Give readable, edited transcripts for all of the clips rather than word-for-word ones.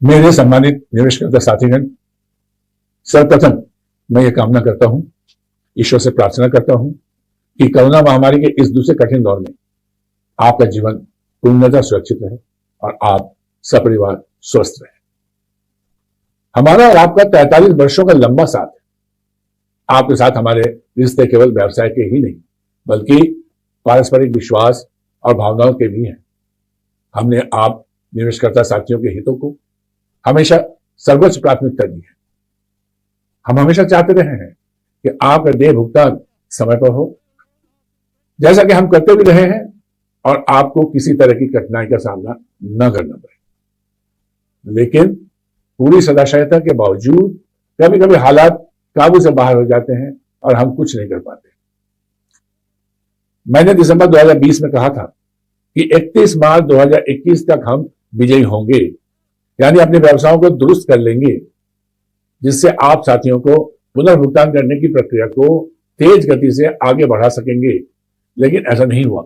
मेरे सम्मानित निवेशकर्ता साथीगण, सर्वप्रथम मैं ये कामना करता हूं, ईश्वर से प्रार्थना करता हूं कि कोरोना महामारी के इस दूसरे कठिन दौर में आपका जीवन पूर्णतः सुरक्षित रहे और आप सपरिवार स्वस्थ रहे। हमारा और आपका 43 वर्षों का लंबा साथ है। आपके साथ हमारे रिश्ते केवल व्यवसाय के ही नहीं बल्कि पारस्परिक विश्वास और भावनाओं के भी हैं। हमने आप निवेशकर्ता साथियों के हितों को हमेशा सर्वोच्च प्राथमिकता दी है। हम हमेशा चाहते रहे हैं कि आपका देय भुगतान समय पर हो, जैसा कि हम करते भी रहे हैं, और आपको किसी तरह की कठिनाई का सामना न करना पड़े। लेकिन पूरी सदाशयता के बावजूद कभी कभी हालात काबू से बाहर हो जाते हैं और हम कुछ नहीं कर पाते। मैंने दिसंबर 2020 में कहा था कि 31 मार्च 2021 तक हम विजयी होंगे, यानी अपने व्यवसायों को दुरुस्त कर लेंगे, जिससे आप साथियों को पुनर्भुगतान करने की प्रक्रिया को तेज गति से आगे बढ़ा सकेंगे। लेकिन ऐसा नहीं हुआ।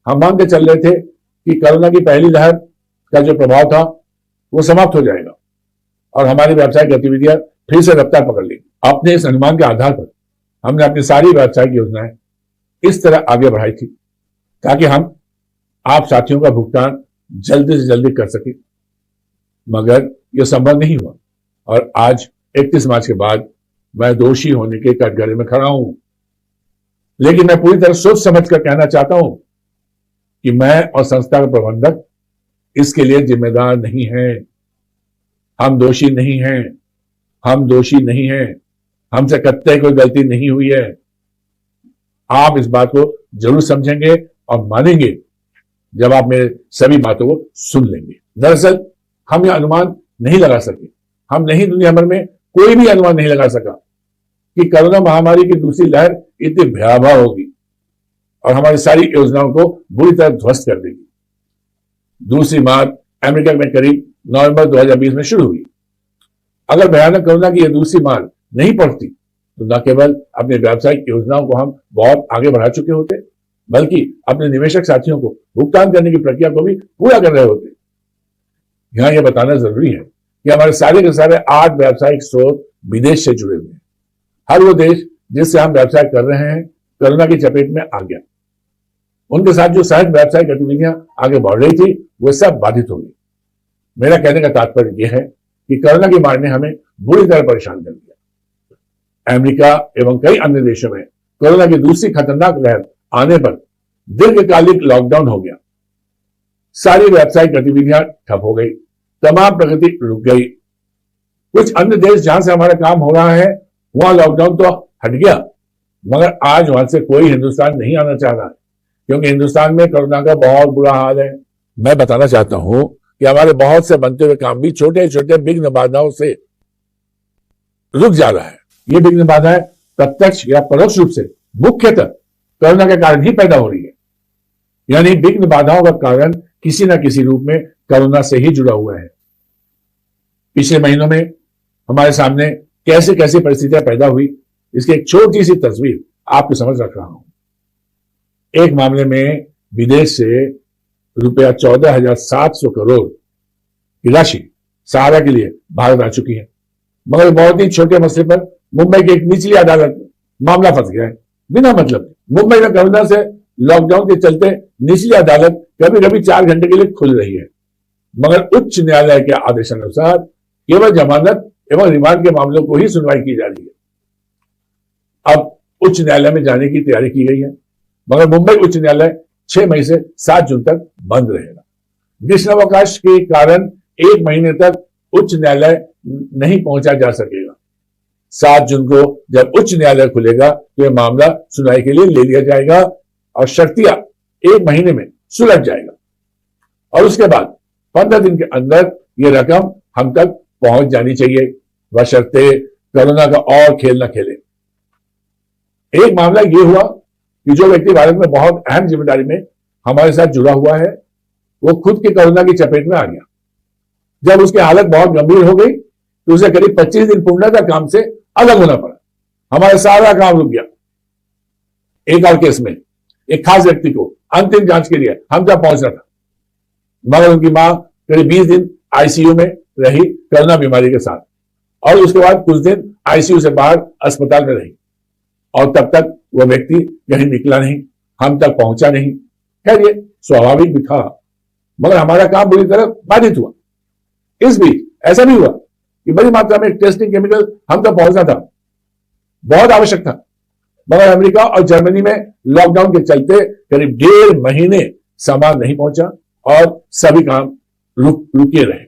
हम मान के चल रहे थे कि कोरोना की पहली लहर का जो प्रभाव था वो समाप्त हो जाएगा और हमारी व्यावसायिक गतिविधियां फिर से रफ्तार पकड़ लेंगी। अपने इस अनुमान के आधार पर हमने अपनी सारी व्यावसायिक योजनाएं इस तरह आगे बढ़ाई थी ताकि हम आप साथियों का भुगतान जल्दी से जल्दी कर सके, मगर यह संभव नहीं हुआ और आज 31 मार्च के बाद मैं दोषी होने के कटघरे में खड़ा हूं। लेकिन मैं पूरी तरह सोच समझ कर कहना चाहता हूं कि मैं और संस्था का प्रबंधक इसके लिए जिम्मेदार नहीं है। हम दोषी नहीं हैं, हम दोषी नहीं हैं, हमसे कतई कोई गलती नहीं हुई है। आप इस बात को जरूर समझेंगे और मानेंगे जब आप मेरे सभी बातों को सुन लेंगे। दरअसल हम यह अनुमान नहीं लगा सके, हम नहीं, दुनिया भर में कोई भी अनुमान नहीं लगा सका कि कोरोना महामारी की दूसरी लहर इतनी भयावह होगी और हमारी सारी योजनाओं को बुरी तरह ध्वस्त कर देगी। दूसरी मार अमेरिका में करीब नवंबर 2020 में शुरू हुई। अगर भयानक कोरोना की यह दूसरी मार नहीं पड़ती तो न केवल अपने व्यावसायिक योजनाओं को हम बहुत आगे बढ़ा चुके होते, बल्कि अपने निवेशक साथियों को भुगतान करने की प्रक्रिया को भी पूरा कर रहे होते। यहां यह बताना जरूरी है कि हमारे सारे के सारे 8 व्यावसायिक स्रोत विदेश से जुड़े हुए हैं। हर वो देश जिससे हम व्यवसाय कर रहे हैं कोरोना की चपेट में आ गया। उनके साथ जो सहज व्यवसायिक गतिविधियां आगे बढ़ रही थी वो सब बाधित हो गई। मेरा कहने का तात्पर्य यह है कि कोरोना की मार ने हमें बुरी तरह परेशान कर दिया। अमेरिका एवं कई अन्य देशों में कोरोना की दूसरी खतरनाक लहर आने पर दीर्घकालिक लॉकडाउन हो गया। सारी व्यावसायिक गतिविधियां ठप हो गई, तमाम प्रगति रुक गई। कुछ अन्य देश जहां से हमारा काम हो रहा है वहां लॉकडाउन तो हट गया, मगर आज वहां से कोई हिंदुस्तान नहीं आना चाह रहा है क्योंकि हिंदुस्तान में कोरोना का बहुत बुरा हाल है। मैं बताना चाहता हूं कि हमारे बहुत से बनते हुए काम भी छोटे छोटे विघ्न बाधाओं से रुक जा रहा है। ये विघ्न बाधाएं प्रत्यक्ष या परोक्ष रूप से मुख्यतः कोरोना के कारण ही पैदा हो रही है, यानी विघ्न बाधाओं का कारण किसी न किसी रूप में कोरोना से ही जुड़ा हुआ है। पिछले महीनों में हमारे सामने कैसे कैसी परिस्थितियां पैदा हुई इसकी एक छोटी सी तस्वीर आपके समझ रख रहा हूं। एक मामले में विदेश से रुपया 14,700 करोड़ की राशि सहारा के लिए भारत आ चुकी है, मगर बहुत ही छोटे मसले पर मुंबई की एक निचली अदालत में मामला फंस गया है बिना मतलब। मुंबई में कोरोना से लॉकडाउन के चलते निचली अदालत कभी कभी 4 घंटे के लिए खुल रही है, मगर उच्च न्यायालय के आदेशानुसार केवल जमानत एवं रिमांड के मामलों को ही सुनवाई की जा रही है। अब उच्च न्यायालय में जाने की तैयारी की गई है, मगर मुंबई उच्च न्यायालय 6 मई से 7 जून तक बंद रहेगा। ग्रीष्मावकाश के कारण 1 महीने तक उच्च न्यायालय नहीं पहुंचा जा सकेगा। 7 जून को जब उच्च न्यायालय खुलेगा तो यह मामला सुनवाई के लिए ले लिया जाएगा और शर्तिया 1 महीने में सुलझ जाएगा और उसके बाद 15 दिन के अंदर यह रकम हम तक पहुंच जानी चाहिए, बशर्ते कोरोना का और खेल न खेले। एक मामला यह हुआ कि जो व्यक्ति भारत में बहुत अहम जिम्मेदारी में हमारे साथ जुड़ा हुआ है वो खुद के कोरोना की चपेट में आ गया। जब उसकी हालत बहुत गंभीर हो गई तो उसे करीब 25 दिन पूर्णतः काम से अलग होना पड़ा। हमारा सारा काम रुक गया। एक और केस में एक खास व्यक्ति को अंतिम जांच के लिए हम जब पहुंचना था, मगर उनकी मां करीब 20 दिन आईसीयू में रही कोरोना बीमारी के साथ, और उसके बाद कुछ दिन आईसीयू से बाहर अस्पताल में रही, और तब तक वह व्यक्ति कहीं निकला नहीं, हम तक पहुंचा नहीं। खैर ये स्वाभाविक भी था, मगर हमारा काम बुरी तरह बाधित हुआ। इस बीच ऐसा भी हुआ कि बड़ी मात्रा में टेस्टिंग केमिकल हम तक पहुंचना था, बहुत आवश्यक था, मगर अमेरिका और जर्मनी में लॉकडाउन के चलते करीब 1.5 महीने सामान नहीं पहुंचा और सभी काम रुके रहे।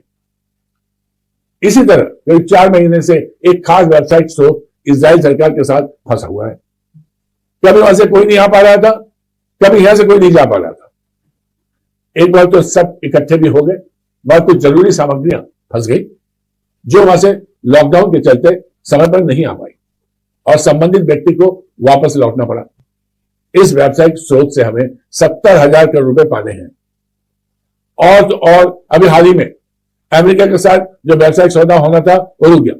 इसी तरह करीब 4 महीने से एक खास वेबसाइट स्रोत इजराइल सरकार के साथ फंसा हुआ है। कभी वहां से कोई नहीं आ पा रहा था, कभी यहां से कोई नहीं जा पा रहा था। एक बार तो सब इकट्ठे भी हो गए, मगर कुछ जरूरी सामग्रियां फंस गई जो वहां से लॉकडाउन के चलते समय पर नहीं आ पाई और संबंधित व्यक्ति को वापस लौटना पड़ा। इस वेबसाइट स्रोत से हमें 70,000 करोड़ रुपए पाने हैं। और तो और अभी हाल ही में अमेरिका के साथ जो वेबसाइट सौदा होना था वो रुक गया।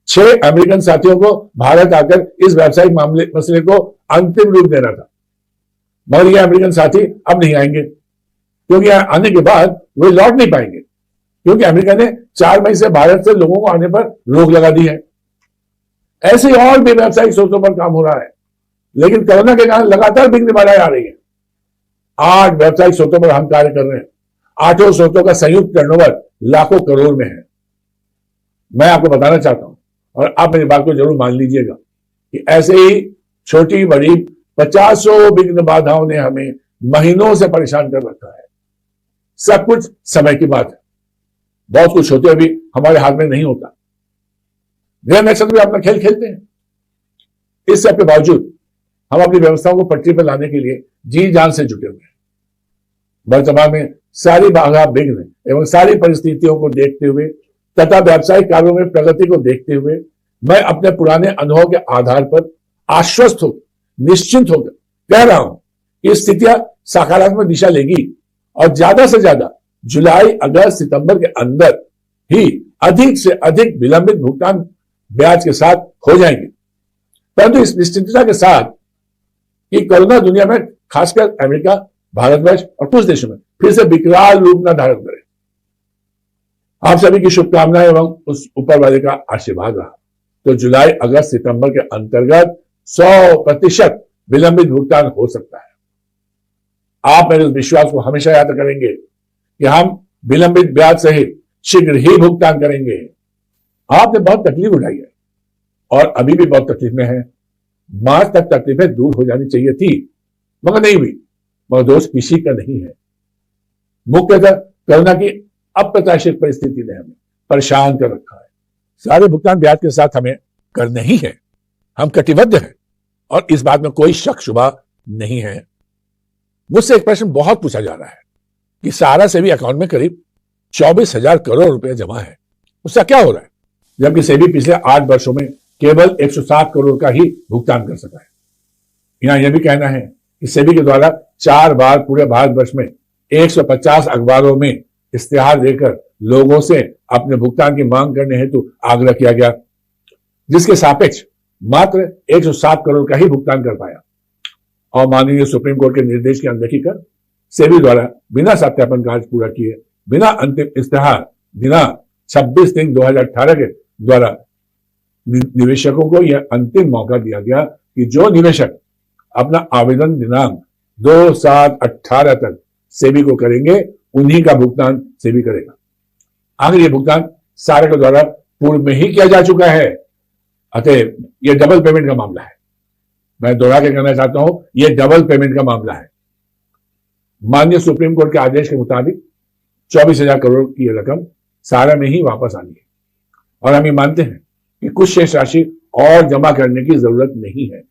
6 अमेरिकन साथियों को भारत आकर इस वेबसाइट मसले को अंतिम रूप देना था, मगर ये अमेरिकन साथी अब नहीं आएंगे, क्योंकि यहां आने के बाद वे लौट नहीं पाएंगे, क्योंकि अमेरिका ने 4 मई से भारत से लोगों को आने पर रोक लगा दी है। ऐसे और भी वेबसाइट स्रोतों पर काम हो रहा है, लेकिन कोरोना के कारण लगातार बिगड़ी बढ़ाई आ रही है। 8 वेबसाइट स्रोतों पर हम कार्य कर रहे हैं। 8 स्रोतों का संयुक्त टर्नओवर लाखों करोड़ में है। मैं आपको बताना चाहता हूं, और आप मेरी बात को जरूर मान लीजिएगा, कि ऐसे ही छोटी बड़ी 50 विघ्न बाधाओं ने हमें महीनों से परेशान कर रखा है। सब कुछ समय की बात है, बहुत कुछ होते हुए भी हमारे हाथ में नहीं होता। ग्रह नक्षत्र भी अपना खेल खेलते हैं। इस सब के बावजूद हम अपनी व्यवस्थाओं को पटरी पर लाने के लिए जी जान से जुटे हुए हैं। वर्तमान में सारी बाधा विघ्न एवं सारी परिस्थितियों को देखते हुए तथा व्यावसायिक कार्यों में प्रगति को देखते हुए मैं अपने पुराने अनुभव के आधार पर आश्वस्त होकर, निश्चिंत होकर कह रहा हूं कि स्थितियां सकारात्मक दिशा लेगी और ज्यादा से ज्यादा जुलाई, अगस्त, सितंबर के अंदर ही अधिक से अधिक विलंबित भुगतान ब्याज के साथ हो जाएंगे। परंतु इस निश्चिंतता के साथ कि कोरोना दुनिया में, खासकर अमेरिका, भारतवर्ष और कुछ देशों में फिर से विकराल रूप न धारण करे। आप सभी की शुभकामनाएं एवं उस ऊपर वाले का आशीर्वाद रहा तो जुलाई, अगस्त, सितंबर के अंतर्गत 100% विलंबित भुगतान हो सकता है। आप मेरे विश्वास को हमेशा याद करेंगे कि हम विलंबित ब्याज सहित शीघ्र ही भुगतान करेंगे। आपने बहुत तकलीफ उठाई है और अभी भी बहुत तकलीफ में है। मार्च तक तकलीफें दूर हो जानी चाहिए थी, मगर नहीं हुई। मगर दोष किसी का नहीं है। मुख्यतः कोरोना की अप्रत्याशित परिस्थिति ने हमें परेशान कर रखा है। सारे भुगतान ब्याज के साथ हमें करने ही है। हम कटिबद्ध हैं और इस बात में कोई शक शुबा नहीं है। मुझसे एक प्रश्न बहुत पूछा जा रहा है कि सारा सेबी अकाउंट में करीब 24,000 करोड़ रुपए जमा है, उसका क्या हो रहा है? जबकि सेबी पिछले 8 वर्षों में केवल 107 करोड़ का ही भुगतान कर सका है। यहां यह भी कहना है कि सेबी के द्वारा 4 बार पूरे भारतवर्ष में 150 अखबारों में इश्तिहार देकर लोगों से अपने भुगतान की मांग करने हेतु आग्रह किया गया, जिसके सापेक्ष मात्र 107 करोड़ का ही भुगतान कर पाया। और माननीय सुप्रीम कोर्ट के निर्देश की अनदेखी कर सेबी द्वारा बिना सत्यापन कार्य पूरा किए, बिना अंतिम इश्तिहार दिनांक 26/3/2018 के द्वारा निवेशकों को यह अंतिम मौका दिया गया कि जो निवेशक अपना आवेदन दिनांक 2/7/18 तक सेबी को करेंगे, उन्हीं का भुगतान सेबी करेगा। आखिर यह भुगतान सारे के द्वारा पूर्व में ही किया जा चुका है, अतः यह डबल पेमेंट का मामला है। मैं दोहरा के कहना चाहता हूं, यह डबल पेमेंट का मामला है। माननीय सुप्रीम कोर्ट के आदेश के मुताबिक 24,000 करोड़ की रकम सारा में ही वापस आनी है और हम ये मानते हैं कि कुछ शेष राशि और जमा करने की जरूरत नहीं है।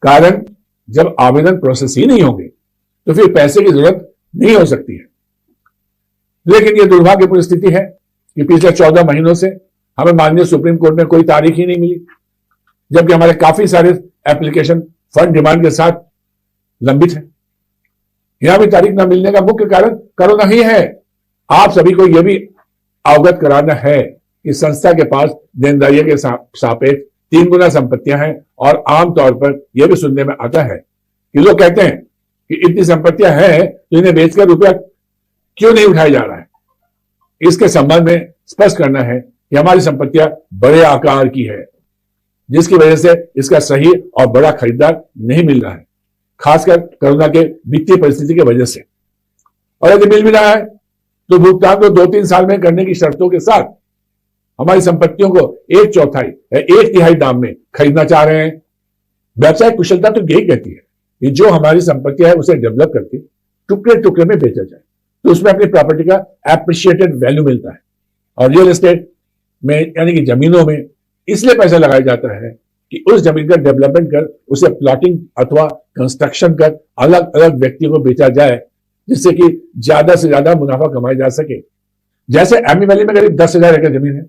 कारण जब आवेदन प्रोसेस ही नहीं होंगे तो फिर पैसे की जरूरत नहीं हो सकती है। लेकिन यह दुर्भाग्यपूर्ण स्थिति है कि पिछले 14 महीनों से हमें माननीय सुप्रीम कोर्ट में कोई तारीख ही नहीं मिली, जबकि हमारे काफी सारे एप्लीकेशन फंड डिमांड के साथ लंबित है। यहां भी तारीख न मिलने का मुख्य कारण कोरोना ही है। आप सभी को यह भी अवगत कराना है कि संस्था के पास देनदारियों के सापेक्ष 3 गुना संपत्तियां हैं और आमतौर पर यह भी सुनने में आता है कि लोग कहते हैं कि इतनी संपत्तियां हैं तो इन्हें बेचकर रुपया क्यों नहीं उठाया जा रहा है। इसके संबंध में स्पष्ट करना है कि हमारी संपत्तियां बड़े आकार की है, जिसकी वजह से इसका सही और बड़ा खरीदार नहीं मिल रहा है, खासकर कोरोना के वित्तीय परिस्थिति की वजह से। और यदि मिल भी रहा है तो भुगतान को 2-3 साल में करने की शर्तों के साथ हमारी संपत्तियों को 1/4 या 1/3 दाम में खरीदना चाह रहे हैं। व्यावसायिक कुशलता तो यही कहती है कि जो हमारी संपत्ति है उसे डेवलप करके टुकड़े टुकड़े में बेचा जाए, तो उसमें अपनी प्रॉपर्टी का एप्रिशिएटेड वैल्यू मिलता है। और रियल एस्टेट में यानी कि जमीनों में इसलिए पैसा लगाया जाता है कि उस जमीन का डेवलपमेंट कर उसे प्लॉटिंग अथवा कंस्ट्रक्शन कर अलग अलग व्यक्तियों को बेचा जाए, जिससे कि ज्यादा से ज्यादा मुनाफा कमाया जा सके। जैसे एमी वैली में करीब 10,000 एकड़ जमीन है,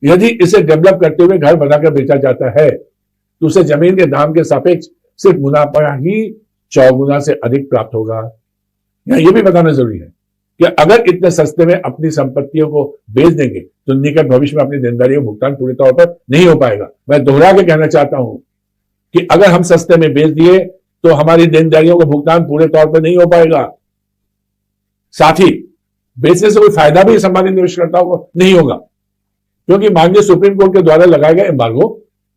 यदि इसे डेवलप करते हुए घर बनाकर बेचा जाता है तो उसे जमीन के दाम के सापेक्ष सिर्फ मुनाफा ही 4 गुना से अधिक प्राप्त होगा। यहां यह भी बताना जरूरी है कि अगर इतने सस्ते में अपनी संपत्तियों को बेच देंगे तो निकट भविष्य में अपनी देनदारियों का भुगतान पूरे तौर पर नहीं हो पाएगा। मैं दोहरा के कहना चाहता हूं कि अगर हम सस्ते में बेच दिए तो हमारी देनदारियों का भुगतान पूरे तौर पर नहीं हो पाएगा। साथ ही बेचने से कोई फायदा भी संबंधित निवेशकर्ताओं को नहीं होगा, क्योंकि माननीय सुप्रीम कोर्ट के द्वारा लगाया गया एम्बार्गो,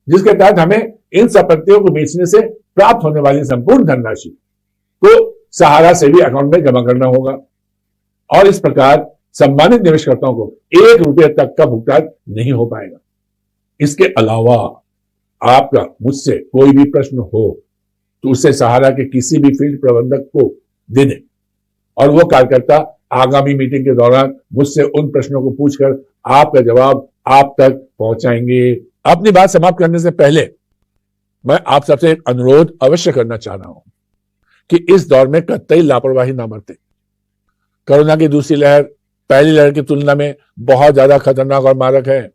जिसके तहत हमें इन संपत्तियों को बेचने से प्राप्त होने वाली संपूर्ण धनराशि को सहारा से भी अकाउंट में जमा करना होगा, और इस प्रकार सम्मानित निवेशकर्ताओं को 1 रुपये तक का भुगतान नहीं हो पाएगा। इसके अलावा आपका मुझसे कोई भी प्रश्न हो तो उसे सहारा के किसी भी फील्ड प्रबंधक को दे दें, और वो कार्यकर्ता आगामी मीटिंग के दौरान मुझसे उन प्रश्नों को पूछकर आपका जवाब आप तक पहुंचाएंगे। अपनी बात समाप्त करने से पहले मैं आप सबसे एक अनुरोध अवश्य करना चाह रहा हूं कि इस दौर में कतई लापरवाही ना बरतें। कोरोना की दूसरी लहर पहली लहर की तुलना में बहुत ज्यादा खतरनाक और मारक है।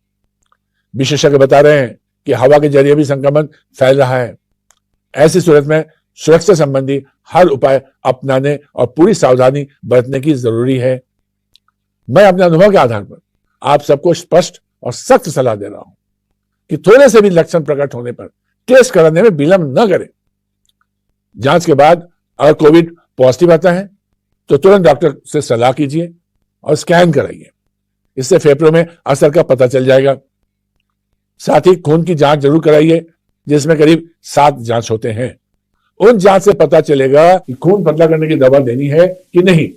विशेषज्ञ बता रहे हैं कि हवा के जरिए भी संक्रमण फैल रहा है। ऐसी सूरत में सुरक्षा संबंधी हर उपाय अपनाने और पूरी सावधानी बरतने की जरूरी है। मैं अपने अनुभव के आधार पर आप सबको स्पष्ट और सख्त सलाह दे रहा हूं कि थोड़े से भी लक्षण प्रकट होने पर टेस्ट कराने में विलंब न करें। जांच के बाद अगर कोविड पॉजिटिव आता है तो तुरंत डॉक्टर से सलाह कीजिए और स्कैन कराइए। इससे फेफड़ों में असर का पता चल जाएगा। साथ ही खून की जांच जरूर कराइए, जिसमें करीब 7 जांच होते हैं। उन जांच से पता चलेगा कि खून पतला करने की दवा देनी है कि नहीं,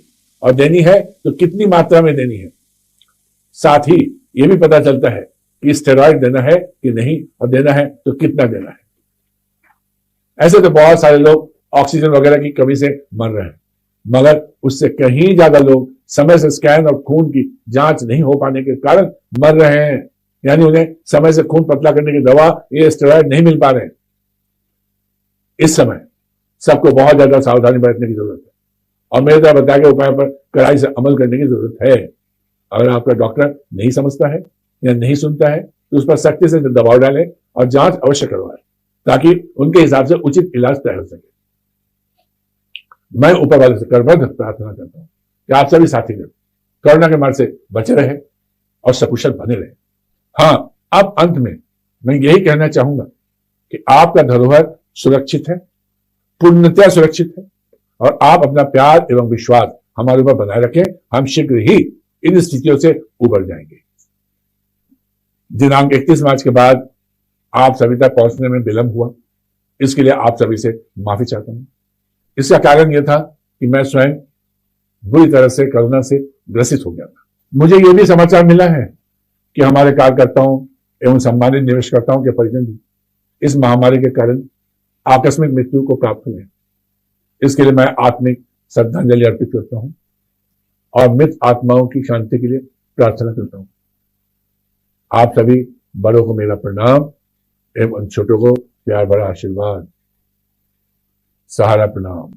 और देनी है तो कितनी मात्रा में देनी है। साथ ही यह भी पता चलता है कि स्टेरॉइड देना है कि नहीं, और देना है तो कितना देना है। ऐसे तो बहुत सारे लोग ऑक्सीजन वगैरह की कमी से मर रहे हैं, मगर उससे कहीं ज्यादा लोग समय से स्कैन और खून की जांच नहीं हो पाने के कारण मर रहे हैं, यानी उन्हें समय से खून पतला करने की दवा ये स्टेरॉइड नहीं मिल पा रहे हैं। इस समय सबको बहुत ज्यादा सावधानी बरतने की जरूरत है, और मेरे द्वारा बताए गए उपायों पर कड़ाई से अमल करने की जरूरत है। अगर आपका डॉक्टर नहीं समझता है या नहीं सुनता है तो उस पर सख्ती से दबाव डालें और जांच अवश्य करवाएं, ताकि उनके हिसाब से उचित इलाज तय हो सके। मैं ऊपर वाले से करबद्ध प्रार्थना करता हूं कि आप सभी साथीगण कोरोना के मार से बचे रहे और सकुशल बने रहे। हाँ, अब अंत में मैं यही कहना चाहूंगा कि आपका धरोहर सुरक्षित है, पूर्णतया सुरक्षित है, और आप अपना प्यार एवं विश्वास हमारे ऊपर बनाए रखें। हम शीघ्र ही इन स्थितियों से उबर जाएंगे। दिनांक 31 मार्च के बाद आप सभी तक पहुंचने में विलंब हुआ, इसके लिए आप सभी से माफी चाहता हूं। इसका कारण यह था कि मैं स्वयं बुरी तरह से कोरोना से ग्रसित हो गया था। मुझे यह भी समाचार मिला है कि हमारे कार्यकर्ताओं एवं सम्मानित निवेशकर्ताओं के परिजन भी इस महामारी के कारण आकस्मिक मृत्यु को प्राप्त हुए हैं। इसके लिए मैं आत्मिक श्रद्धांजलि अर्पित करता हूं और मृत आत्माओं की शांति के लिए प्रार्थना करता हूं। आप सभी बड़ों को मेरा प्रणाम एवं छोटों को प्यार भरा आशीर्वाद। सहारा प्रणाम।